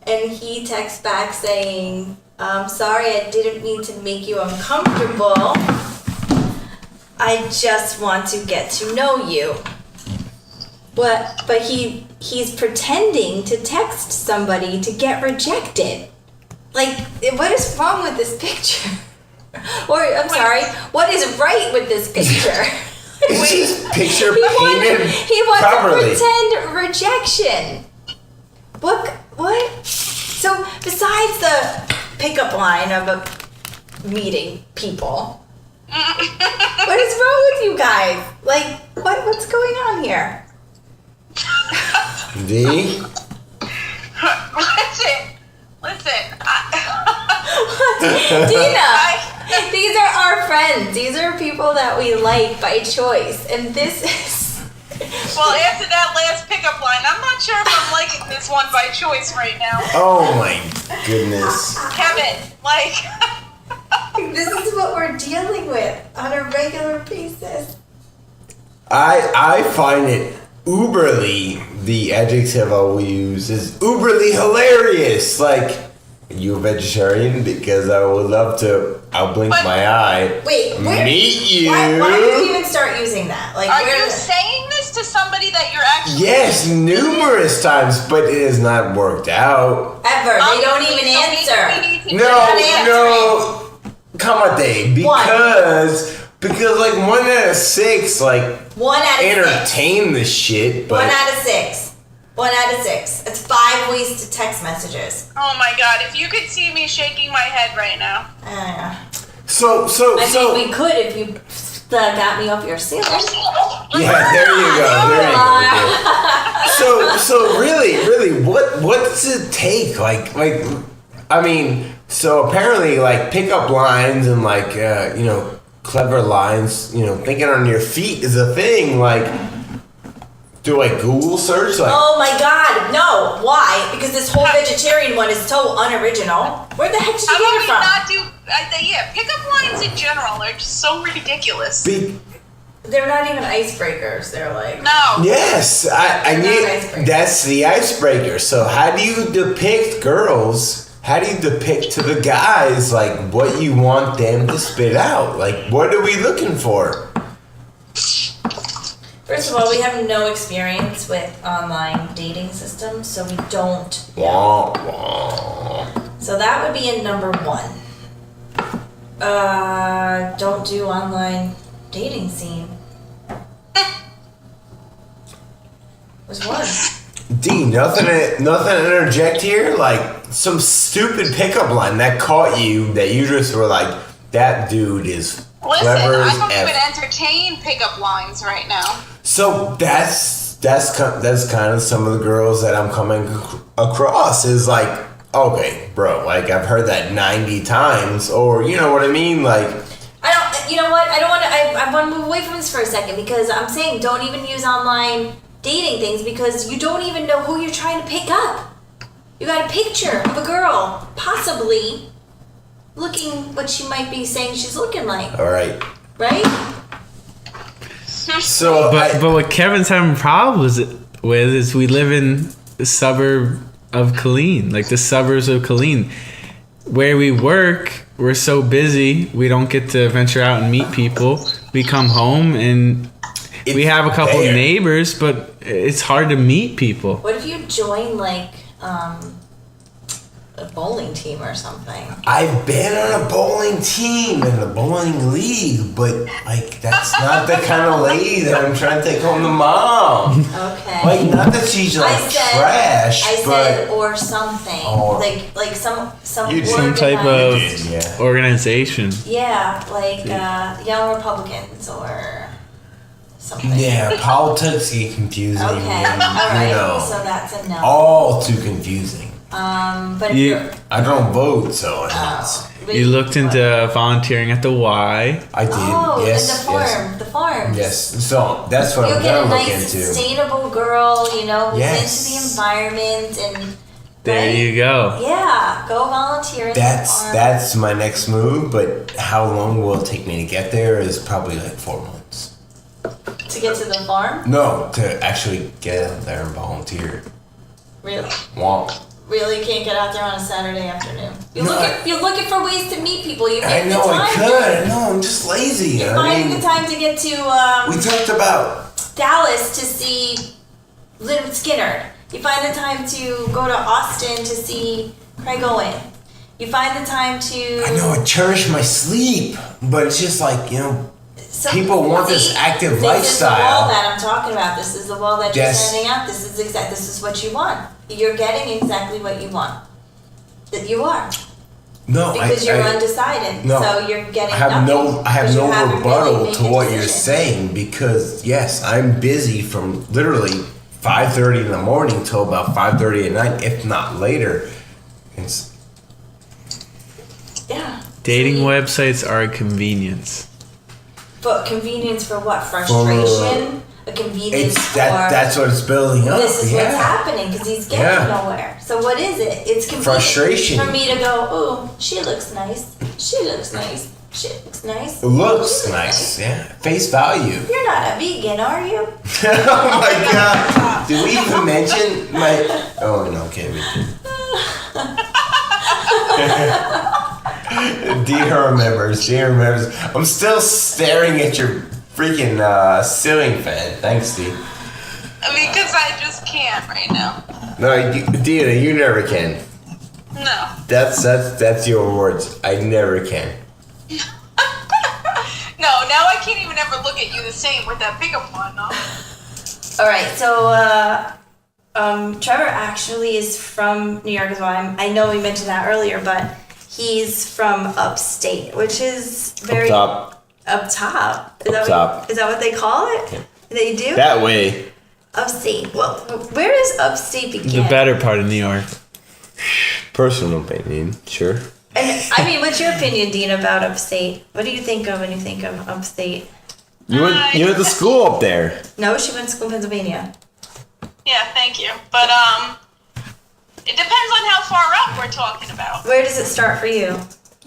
And he texts back saying, sorry, I didn't mean to make you uncomfortable. I just want to get to know you. But he's pretending to text somebody to get rejected. Like, what is wrong with this picture? Or, I'm sorry, what is right with this picture? It's just picture painted He wants properly. to pretend rejection. What? So, besides the pickup line of meeting people, what is wrong with you guys? Like, what's going on here? D? Listen. Dina, these are our friends. These are people that we like by choice. And this is... Well, after that last pickup line, I'm not sure if I'm liking this one by choice right now. Oh my goodness. Kevin, like... This is what we're dealing with on a regular basis. I find it uberly, the adjective I will use is uberly hilarious. Like, are you a vegetarian? Because I would love to, I'll blink my eye. Wait, meet you. Why did you even start using that? Like, are you saying this to somebody that you're actually... Yes, numerous times, but it has not worked out. Ever. They don't even answer. No. Come on, Dave. Because like 1 out of 6, like 1 out of 6. entertain the shit, but 1 out of 6. 1 out of 6. It's 5 ways to text messages. Oh my god, if you could see me shaking my head right now. So I mean, we could if you got me off your ceiling. Yeah, there you go. So really, what's it take? Like, I mean, so apparently, like, pickup lines and like, clever lines, thinking on your feet is a thing. Like, do I Google search? Like, oh my god, no. Why? Because this whole vegetarian one is so unoriginal. Where the heck did you get it from? Pickup lines in general are just so ridiculous. They're not even icebreakers. They're like... No. Yes, I need... That's the icebreaker. So how do you depict girls... How do you depict to the guys, like, what you want them to spit out? Like, what are we looking for? First of all, we have no experience with online dating systems, so we don't. Wah, wah. So that would be in number 1. Don't do online dating scene. Was 1. D, nothing to interject here? Like, some stupid pickup line that caught you that you just were like, that dude is clever as I don't F. even entertain pickup lines right now. So that's that's kind of some of the girls that I'm coming across is like, okay, bro, like I've heard that 90 times, or you know what I mean, like. You know what? I want to move away from this for a second because I'm saying don't even use online dating things because you don't even know who you're trying to pick up. You got a picture of a girl, possibly looking what she might be saying she's looking like. All right. Right? So, but what Kevin's having problems with is we live in the suburb of Killeen, like the suburbs of Killeen. Where we work, we're so busy, we don't get to venture out and meet people. We come home and we have a couple of neighbors, but it's hard to meet people. What if you join like a bowling team or something? I've been on a bowling team in the bowling league, but like that's not the kind of lady that I'm trying to take home to mom. Okay. Like not that she's like trash, I but said or something. Or, like some some type of organization. Yeah, like Young Republicans or something. Yeah, politics get confusing. Okay, And, all right. you know, So that's a no. all too confusing. But if you're I don't vote, so it's. You looked into volunteering at the Y. I did. Oh, Yes. and the farm, Yes. the farms. Yes. So that's what You'll I'm get a gonna look nice, into. sustainable girl, you know, who's Yes. into the environment and. There right? you go. Yeah, go volunteer in the farm. That's my next move, but how long will it take me to get there is probably like 4 months. To get to the farm? No, to actually get out there and volunteer. Really? Wonk. Really can't get out there on a Saturday afternoon. You're No, you're looking for ways to meet people. You I make know the I time. could. No, I'm just lazy. You I find mean, the time to get to we talked about. Dallas to see Lynyrd Skynyrd. You find the time to go to Austin to see Craig Owen. You find the time to. I know I cherish my sleep, but it's just like people want this active lifestyle. This is the wall that I'm talking about. This is the wall that you're Yes. standing out. This is what you want. You're getting exactly what you want. That you are. No, Because you're I undecided. no, So you're getting I have nothing. I have because no you haven't rebuttal really made to a what you're decision. saying because yes, I'm busy from literally 5:30 in the morning till about 5:30 at night, if not later. It's Yeah. Dating websites are a convenience. But convenience for what? Frustration? A convenience it's for that's what it's building up. this is yeah. what's happening because he's getting Yeah. nowhere. So what is it? It's convenient Frustration. for me to go, oh, she looks nice. She looks nice. She looks nice. It looks She nice, yeah. Face value. You're not a vegan, are you? Oh my god. Did we even mention my oh no, okay, we did. Dear remembers. I'm still staring at your freaking ceiling fan. Thanks, Steve. Because I just can't right now. No, Dina, you never can. No. That's your words. I never can. No, now I can't even ever look at you the same with that pickup one, no? All right, so Trevor actually is from New York as well. I know we mentioned that earlier, but he's from upstate, which is very Up top. top. Is that what they call it? Yeah. They do? That way. Upstate. Well, where does upstate begin? The better part of New York. Personal opinion, sure. And I mean, what's your opinion, Dean, about upstate? What do you think of when you think of upstate? You went to school up there. No, she went to school in Pennsylvania. Yeah, thank you. But, it depends on how far up we're talking about. Where does it start for you?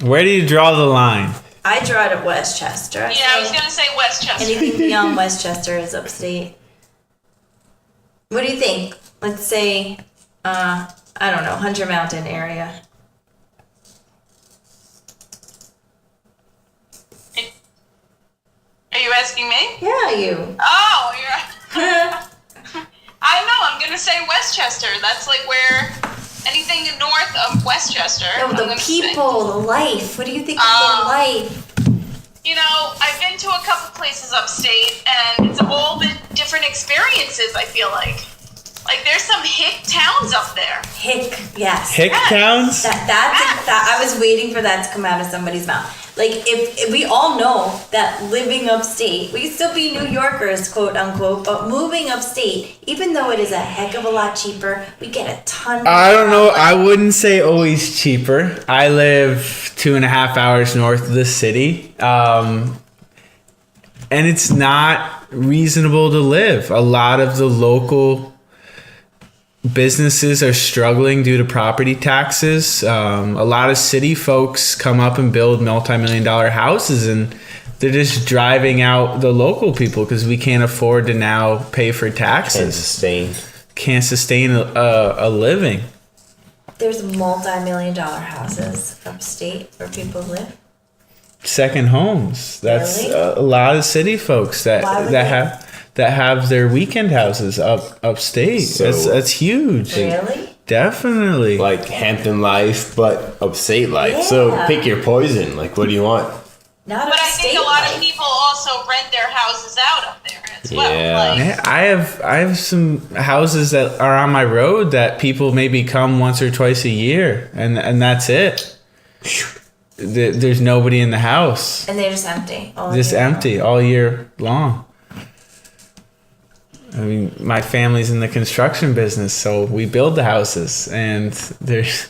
Where do you draw the line? I draw it at Westchester. Yeah, I was gonna say Westchester. Anything beyond Westchester is upstate. What do you think? Let's say, I don't know, Hunter Mountain area. Are you asking me? Yeah, you. Oh, I know, I'm gonna say Westchester. That's like where anything north of Westchester. No, I'm the gonna say. people, the life. What do you think of the life? You know, I've been to a couple places upstate, and it's all the different experiences, I feel like. Like, there's some hick towns up there. Hick, yes. Hick towns? That I was waiting for that to come out of somebody's mouth. Like, if we all know that living upstate, we can still be New Yorkers, quote unquote, but moving upstate, even though it is a heck of a lot cheaper, we get a ton. I don't know. I wouldn't say always cheaper. I live 2.5 hours north of the city, and it's not reasonable to live. A lot of the local businesses are struggling due to property taxes. A lot of city folks come up and build multi-million-dollar houses, and they're just driving out the local people because we can't afford to now pay for taxes. Can't sustain a living. There's multi-million-dollar houses upstate where people live. Second homes. That's Really? a lot of city folks that have their weekend houses upstate. So- That's huge. Really? Definitely. Like Hampton life, but upstate life. So Yeah. pick your poison. Like, what do you want? Not But I upstate think a lot life. of people also rent their houses out up there as well. Yeah. Like, Yeah, I have some houses that are on my road that people maybe come once or twice a year, and that's it. There's nobody in the house. And they're just empty. all Just year. empty all year long. I mean, my family's in the construction business, so we build the houses, and there's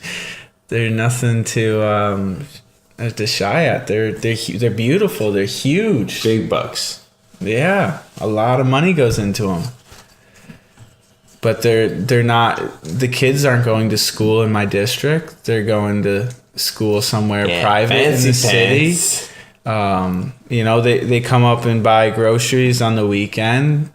nothing to shy at. They're beautiful. They're huge. Big bucks. Yeah, a lot of money goes into them. But they're not. The kids aren't going to school in my district. They're going to school somewhere private in the city. They come up and buy groceries on the weekend,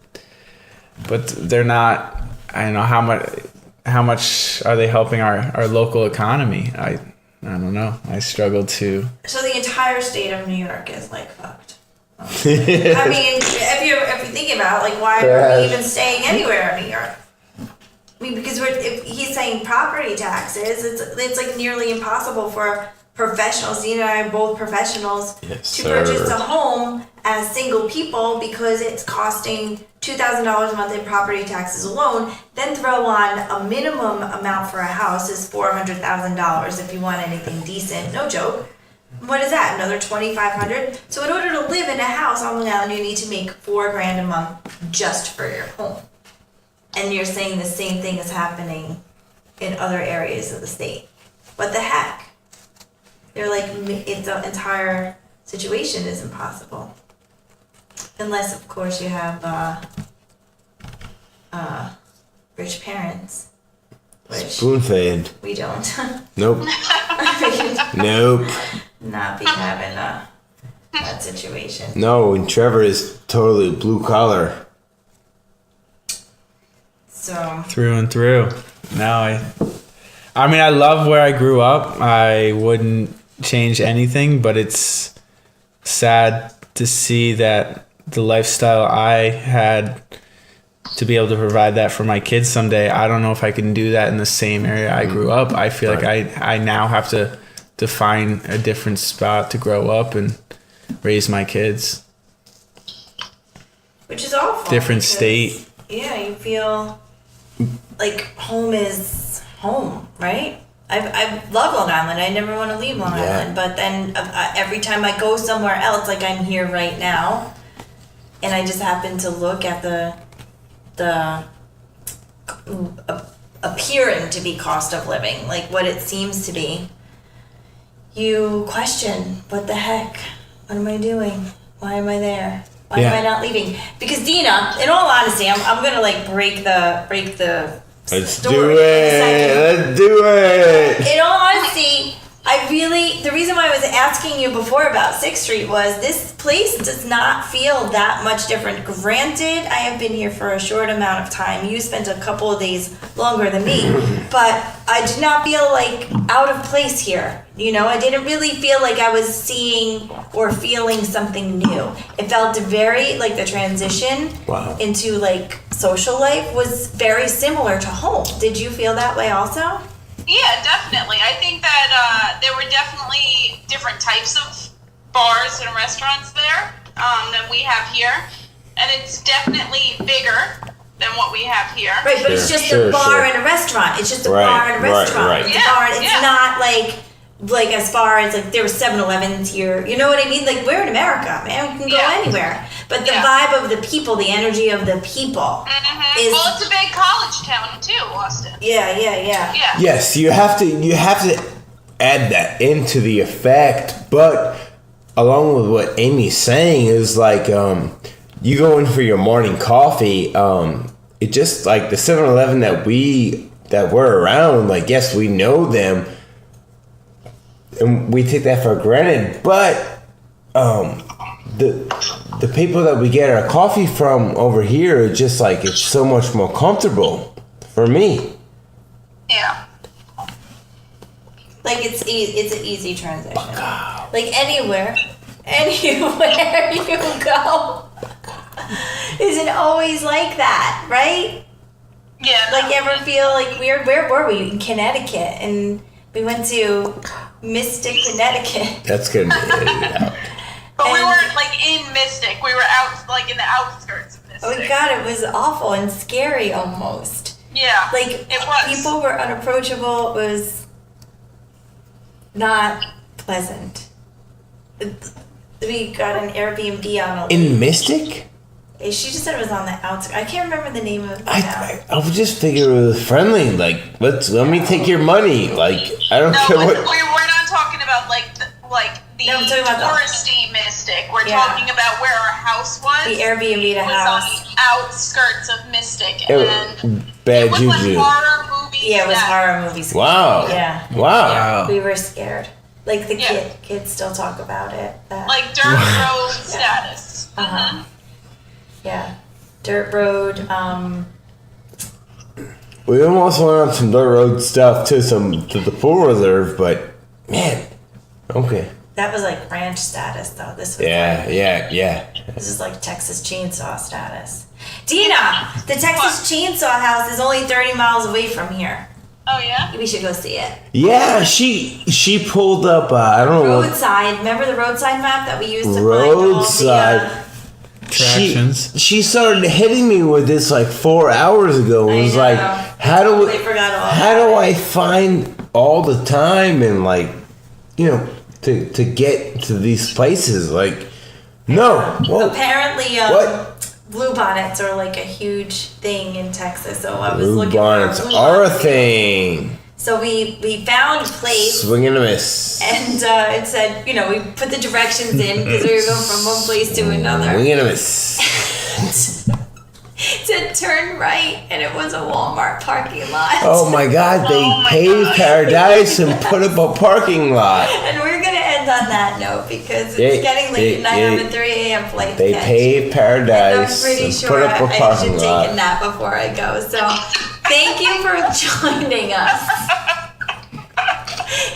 but they're not. I don't know how much are they helping our local economy. I don't know. I struggle to. So the entire state of New York is like fucked. I mean, if you think about it, like, why are we even staying anywhere in New York? I mean, because if he's saying property taxes, it's like nearly impossible for professionals. Dean and I are both professionals to purchase a home as single people because it's costing $2,000 a month in property taxes alone. Then throw on a minimum amount for a house is $400,000 if you want anything decent. No joke. What is that? Another $2,500. So in order to live in a house on Long Island, you need to make $4,000 a month just for your home. And you're saying the same thing is happening in other areas of the state. What the heck? They're like, the entire situation is impossible. Unless, of course, you have rich parents. Which Spoon-fed. we don't. Nope. Nope. Not be having that situation. No, and Trevor is totally blue collar. So Through and through. I mean, I love where I grew up. I wouldn't change anything, but it's sad to see that the lifestyle I had to be able to provide that for my kids someday. I don't know if I can do that in the same area I grew up. I feel like I now have to find a different spot to grow up and raise my kids. which is awful. Different because, state. Yeah, you feel like home is home, right? I love Long Island. I never want to leave Long Island. But then every time I go somewhere else, like I'm here right now, and I just happen to look at the appearing to be cost of living, like what it seems to be, you question, what the heck? What am I doing? Why am I there? Why am I not leaving? Because Dina, in all honesty, I'm gonna like break the Let's story do in a second. it. Let's do it. In all honesty, the reason why I was asking you before about 6th Street was this place does not feel that much different. Granted, I have been here for a short amount of time. You spent a couple of days longer than me, but I did not feel like out of place here. You know, I didn't really feel like I was seeing or feeling something new. It felt very like the transition into like social life was very similar to home. Did you feel that way also? Yeah, definitely. I think that there were definitely different types of bars and restaurants there than we have here. And it's definitely bigger. than what we have here. Right, but it's just a bar and a restaurant. It's just a bar and a restaurant. Right. It's a bar. It's not like as far as like there were 7-Elevens here. You know what I mean? Like we're in America, man. We can go anywhere. But the vibe of the people, the energy of the people is. Well, it's a big college town too, Austin. Yeah. Yes, you have to add that into the effect, but along with what Amy's saying is like you go in for your morning coffee, it just like the 7-Eleven that we're around, like yes, we know them and we take that for granted, but the people that we get our coffee from over here are just like it's so much more comfortable for me. Yeah. Like it's an easy transition. Like anywhere you go, is it always like that, right? Yeah. Like ever feel like where were we in Connecticut, and we went to Mystic, Connecticut. That's gonna be edited out. But we weren't like in Mystic. We were out like in the outskirts of Mystic. Oh my God, it was awful and scary almost. Yeah. Like it was. People were unapproachable. It was not pleasant. We got an Airbnb on a lake. In Mystic? She just said it was on the outskirts. I can't remember the name of the town. I would just figure it was friendly. Like, let me take your money. Like, I don't care what. We're not talking about the No, I'm talking about touristy Mystic. We're talking about where our house was. The Airbnb was house. on the outskirts of Mystic, and Bad it was juju. like horror movies. Yeah, it was horror movies. Wow. Yeah. Wow. We were scared. Like the kids still talk about it. Like dirt road status. Yeah, dirt road. We almost went on some dirt road stuff to the pool reserve, but man, okay. That was like ranch status, though. This was Yeah. This is like Texas Chainsaw status. Dina, the Texas Chainsaw House is only 30 miles away from here. Oh yeah. We should go see it. Yeah, she pulled up. I don't know. Roadside. Remember the roadside map that we used to Roadside. find all the. Attractions. She started hitting me with this like 4 hours ago. It was like, how do I find all the time and like, to get to these places? Like, no. Whoa. Apparently, what? Blue bonnets are like a huge thing in Texas. So I was Blue looking bonnets for blue are a bonnets. thing. So we found a place. Swing and a miss. And it said, we put the directions in because we were going from one place to another. Swing and a miss. It said turn right, and it was a Walmart parking lot. Oh my God! They paved paradise and put up a parking lot. And we're gonna end on that note because it's getting late and I have a 3 a.m. flight. They paved paradise and I'm pretty and sure put up a I parking should lot. take a nap before I go. So thank you for joining us.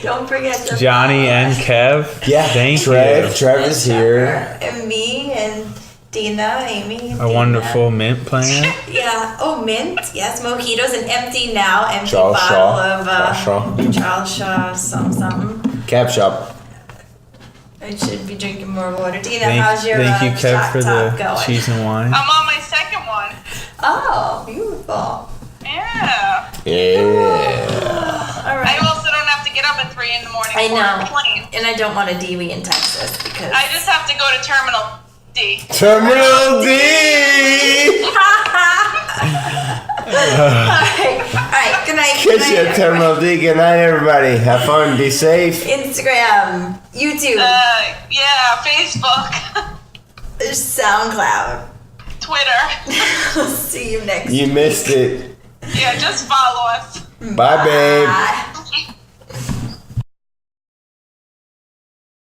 Don't forget to Johnny and Kev. Yeah, Thank Trev. you. Trev is here. And me and Dina, Amy. And A wonderful mint plant. Yeah. Oh, mint. Yes, mojitos. An empty Charles bottle Shaw. of Charles Shaw something. Cap shop. I should be drinking more water. Dina, how's your Thank you, Kev, shot for top the going? cheese and wine. I'm on my second one. Oh, beautiful. Yeah. Yeah. All I right. also don't have to get up at 3 in the morning I for a know. plane. And I don't want a DWI in Texas because. I just have to go to Terminal D. Terminal D. All right. Good night. Good Kiss night, you at Terminal D. Good night, everybody. Have fun. Be safe. Instagram, YouTube, Yeah, Facebook, there's SoundCloud. Twitter. See you next You missed it. Yeah, just follow us. Bye, babe. Bye.